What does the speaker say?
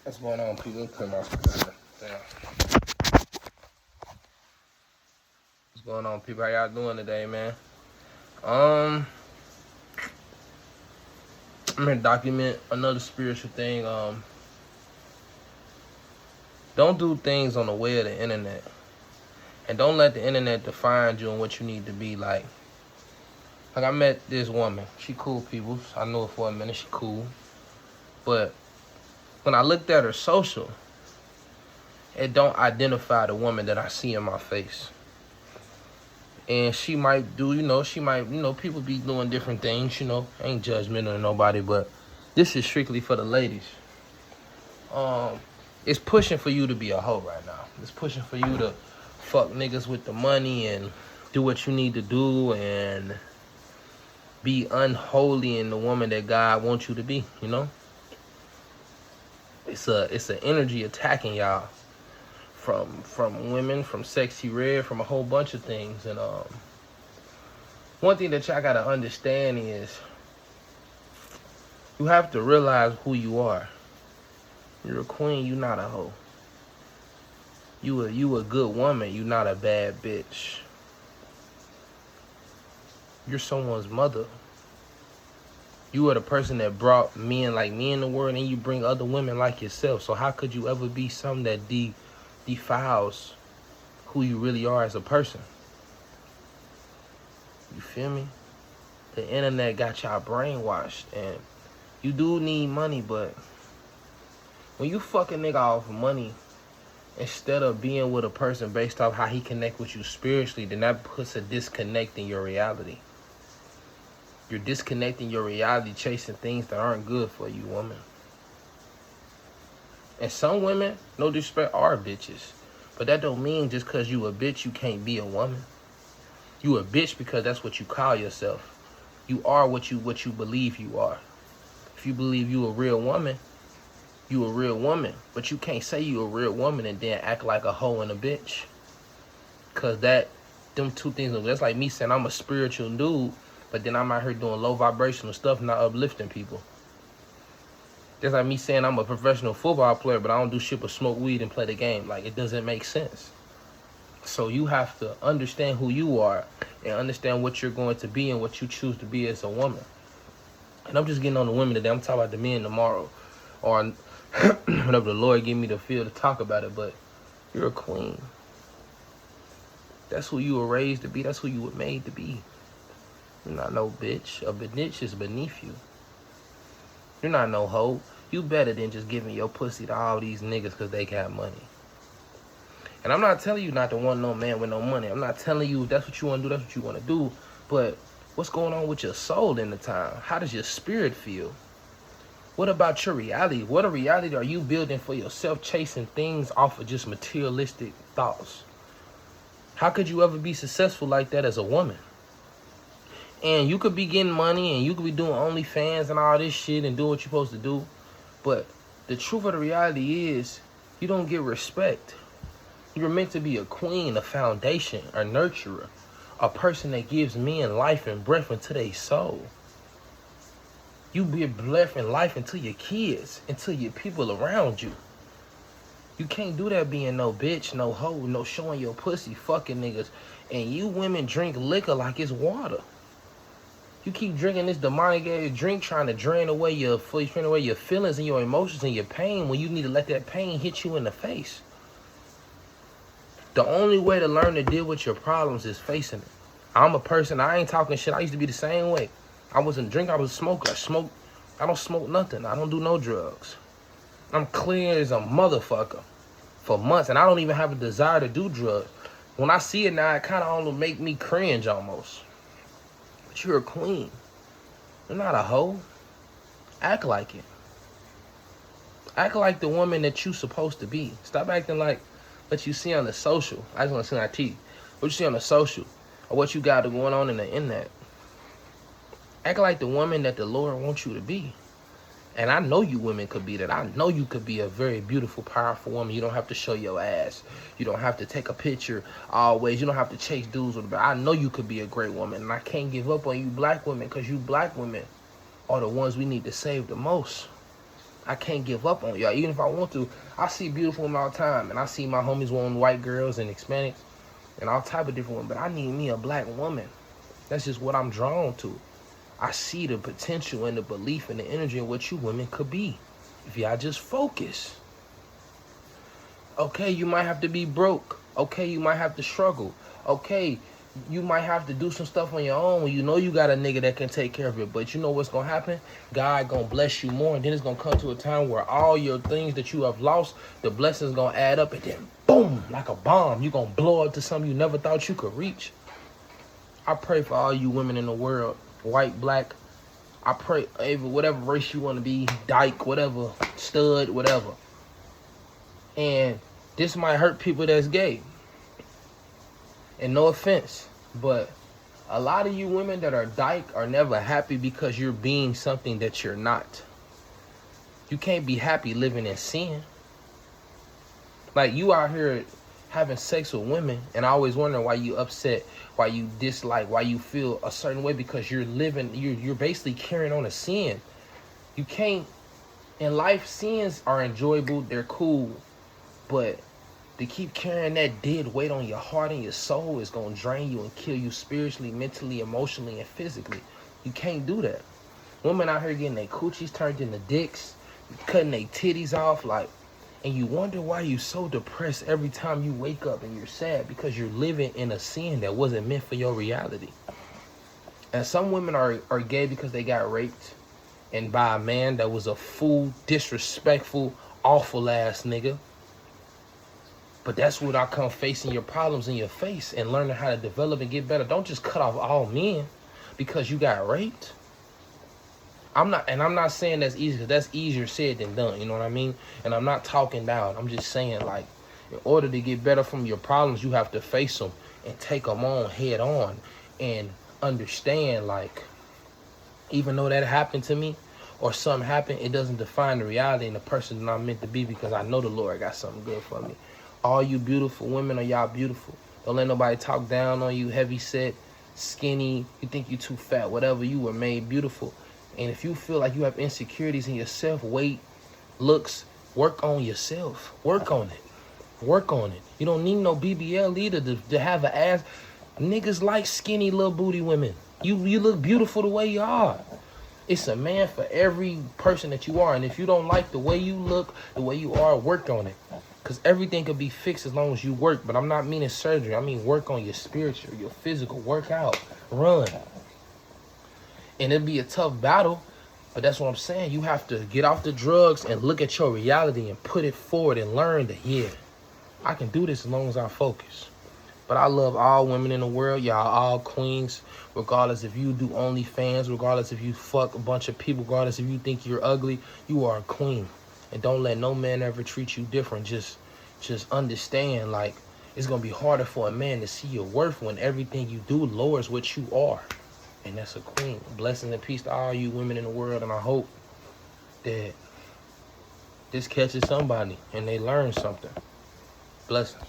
What's going on, people? Let me put my computer down. What's going on, people? How y'all doing today, man? I'm here to document another spiritual thing. Don't do things on the way of the internet. And don't let the internet define you and what you need to be like. Like, I met this woman. She cool, people. I know her for a minute. She cool. But when I looked at her social, it don't identify the woman that I see in my face. And she might do, people be doing different things, ain't judgmental of nobody, but this is strictly for the ladies. It's pushing for you to be a hoe right now. It's pushing for you to fuck niggas with the money and do what you need to do and be unholy in the woman that God wants you to be, It's an energy attacking y'all. From women, from Sexy Red, from a whole bunch of things. And one thing that y'all gotta understand is you have to realize who you are. You're a queen, you not a hoe. You a good woman, you not a bad bitch. You're someone's mother. You are the person that brought men like me in the world, and you bring other women like yourself. So how could you ever be something that defiles who you really are as a person? You feel me? The internet got y'all brainwashed, and you do need money, but when you fuck a nigga off money instead of being with a person based off how he connect with you spiritually, then that puts a disconnect in your reality. You're disconnecting your reality, chasing things that aren't good for you, woman. And some women, no disrespect, are bitches. But that don't mean just because you a bitch, you can't be a woman. You a bitch because that's what you call yourself. You are what you believe you are. If you believe you a real woman, you a real woman. But you can't say you a real woman and then act like a hoe and a bitch. Because them two things, that's like me saying I'm a spiritual dude, but then I'm out here doing low vibrational stuff, not uplifting people. That's like me saying I'm a professional football player, but I don't do shit but smoke weed and play the game. Like, it doesn't make sense. So you have to understand who you are and understand what you're going to be and what you choose to be as a woman. And I'm just getting on the women today. I'm talking about the men tomorrow, or whenever the Lord give me the feel to talk about it. But you're a queen. That's who you were raised to be. That's who you were made to be. You're not no bitch. A bitch is beneath you. You're not no hoe. You better than just giving your pussy to all these niggas because they got money. And I'm not telling you not to want no man with no money. I'm not telling you if that's what you want to do, that's what you want to do. But what's going on with your soul in the time? How does your spirit feel? What about your reality? What a reality are you building for yourself, chasing things off of just materialistic thoughts? How could you ever be successful like that as a woman? And you could be getting money and you could be doing OnlyFans and all this shit and doing what you're supposed to do. But the truth of the reality is you don't get respect. You're meant to be a queen, a foundation, a nurturer, a person that gives men life and breath into their soul. You be breath and life into your kids, into your people around you. You can't do that being no bitch, no hoe, no showing your pussy, fucking niggas. And you women drink liquor like it's water. You keep drinking this demonic ass drink, trying to drain away your feelings and your emotions and your pain when you need to let that pain hit you in the face. The only way to learn to deal with your problems is facing it. I'm a person, I ain't talking shit. I used to be the same way. I wasn't drinking, I was a smoker. I don't smoke nothing. I don't do no drugs. I'm clear as a motherfucker for months, and I don't even have a desire to do drugs. When I see it now, it kind of almost make me cringe almost. But you're a queen. You're not a hoe. Act like it. Act like the woman that you supposed to be. Stop acting like what you see on the social. I just want to see on TV. What you see on the social, or what you got going on in the internet. Act like the woman that the Lord wants you to be. And I know you women could be that. I know you could be a very beautiful, powerful woman. You don't have to show your ass. You don't have to take a picture always. You don't have to chase dudes with a bag. I know you could be a great woman. And I can't give up on you black women, because you black women are the ones we need to save the most. I can't give up on y'all. Even if I want to, I see beautiful women all the time. And I see my homies wanting white girls and Hispanics and all type of different women. But I need me a black woman. That's just what I'm drawn to. I see the potential and the belief and the energy in what you women could be. If y'all just focus. Okay, you might have to be broke. Okay, you might have to struggle. Okay, you might have to do some stuff on your own when you know you got a nigga that can take care of it. But you know what's gonna happen? God gonna bless you more, and then it's gonna come to a time where all your things that you have lost, the blessings gonna add up, and then boom, like a bomb, you gonna blow up to something you never thought you could reach. I pray for all you women in the world, white, black. I pray, whatever race you want to be, dyke, whatever, stud, whatever. And this might hurt people that's gay. And no offense, but a lot of you women that are dyke are never happy because you're being something that you're not. You can't be happy living in sin. Like, you out here having sex with women, and I always wonder why you upset, why you dislike, why you feel a certain way, because you're living, you're basically carrying on a sin. You can't, in life, sins are enjoyable, they're cool, but to keep carrying that dead weight on your heart and your soul is going to drain you and kill you spiritually, mentally, emotionally, and physically. You can't do that. Women out here getting their coochies turned into dicks, cutting their titties off, like, and you wonder why you're so depressed every time you wake up and you're sad, because you're living in a sin that wasn't meant for your reality. And some women are gay because they got raped and by a man that was a fool, disrespectful, awful ass nigga. But that's when I come facing your problems in your face and learning how to develop and get better. Don't just cut off all men because you got raped. I'm not saying that's easy, because that's easier said than done, you know what I mean? And I'm not talking down. I'm just saying, like, in order to get better from your problems, you have to face them and take them on head on and understand, like, even though that happened to me or something happened, it doesn't define the reality and the person that I'm meant to be, because I know the Lord got something good for me. All you beautiful women, are y'all beautiful. Don't let nobody talk down on you, heavy set, skinny, you think you too fat, whatever, you were made beautiful. And if you feel like you have insecurities in yourself, weight, looks, work on yourself. Work on it. Work on it. You don't need no BBL either to have an ass. Niggas like skinny little booty women. You look beautiful the way you are. It's a man for every person that you are. And if you don't like the way you look, the way you are, work on it. Because everything could be fixed as long as you work. But I'm not meaning surgery. I mean work on your spiritual, your physical. Work out. Run. And it'll be a tough battle. But that's what I'm saying. You have to get off the drugs and look at your reality and put it forward and learn that, yeah, I can do this as long as I focus. But I love all women in the world. Y'all all queens. Regardless if you do OnlyFans. Regardless if you fuck a bunch of people. Regardless if you think you're ugly. You are a queen. And don't let no man ever treat you different. Just understand, like, it's going to be harder for a man to see your worth when everything you do lowers what you are. And that's a queen. Blessings and peace to all you women in the world. And I hope that this catches somebody and they learn something. Blessings.